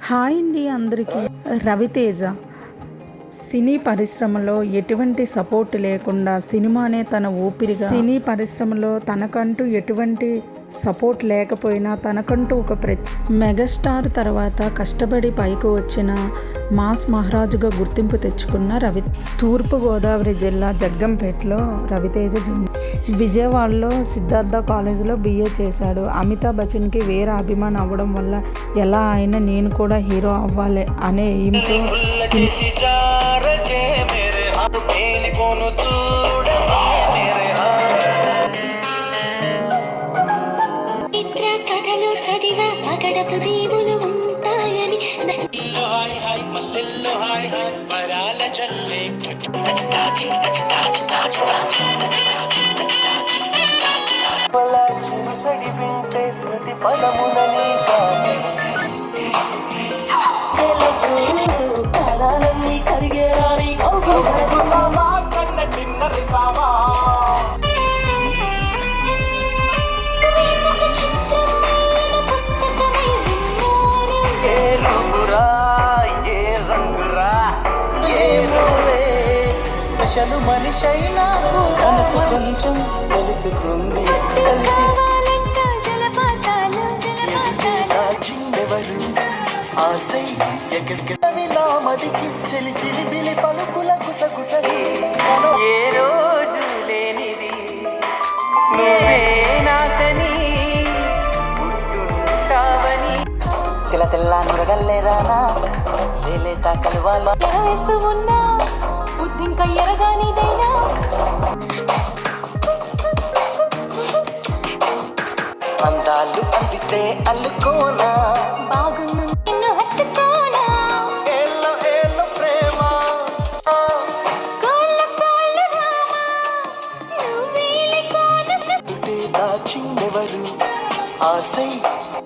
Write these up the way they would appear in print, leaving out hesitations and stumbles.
Hi అండి అందరికీ. రవితేజ సినీ పరిశ్రమలో ఎటువంటి సపోర్ట్ లేకుండా సినిమానే తన ఊపిరిగా, సినీ పరిశ్రమలో తనకంటూ ఎటువంటి సపోర్ట్ లేకపోయినా తనకంటూ ఒక మెగాస్టార్ తర్వాత కష్టపడి పైకి వచ్చిన మాస్ మహారాజుగా గుర్తింపు తెచ్చుకున్న తూర్పుగోదావరి జిల్లా జగ్గంపేటలో రవితేజ విజయవాడలో సిద్ధార్థ కాలేజీలో BA చేశాడు. అమితాబ్ బచ్చన్కి వేరే అభిమానం అవ్వడం వల్ల ఎలా అయినా నేను కూడా హీరో అవ్వాలి అనే ఎయిమ్తో స్మృతి పదములని కాలాలన్నీ కరిగేరాని కన్న తిన్నది సామా స్పెషల్ మనిషైనా మనసు కొంచెం తెలుసుకుంది ఆశై నామదికి చెలి చిలిబిలి పలుకుల కుసకుసరి ఏ రోజు లేనిది నువ్వే నాకని గుర్తుంటావని తెల్ల తెల్ల నురగల్లేరానా లేలే తాకలు వాళ్ళ వేస్తూ ఉన్నా బుద్ధింక ఎరగానిదైనా అందాలు అందితే అల్లుకోనా బాగున్న నిన్ను హత్తుకోనా ఏలో ఏలో ప్రేమ కోళ్ళ కోళ్ళ రామా నువ్వేలి కోన దాచిందెవరు ఆశై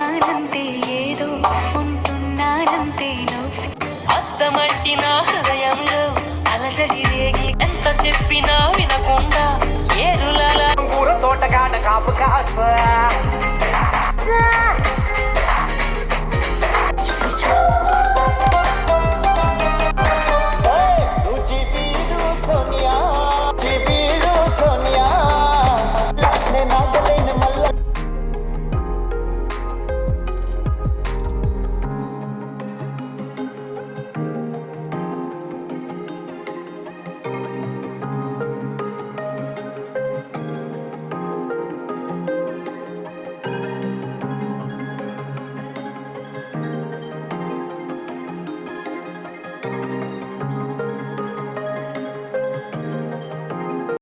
ఆనందే ఏదో ఉంటున్నానంతే నువ్వు అద్దమంటి నా హృదయంలో అలజడి రేగి ఎంత చెప్పినా వినకుండా ఏరుల కూర తోటగాడ కాపు కాస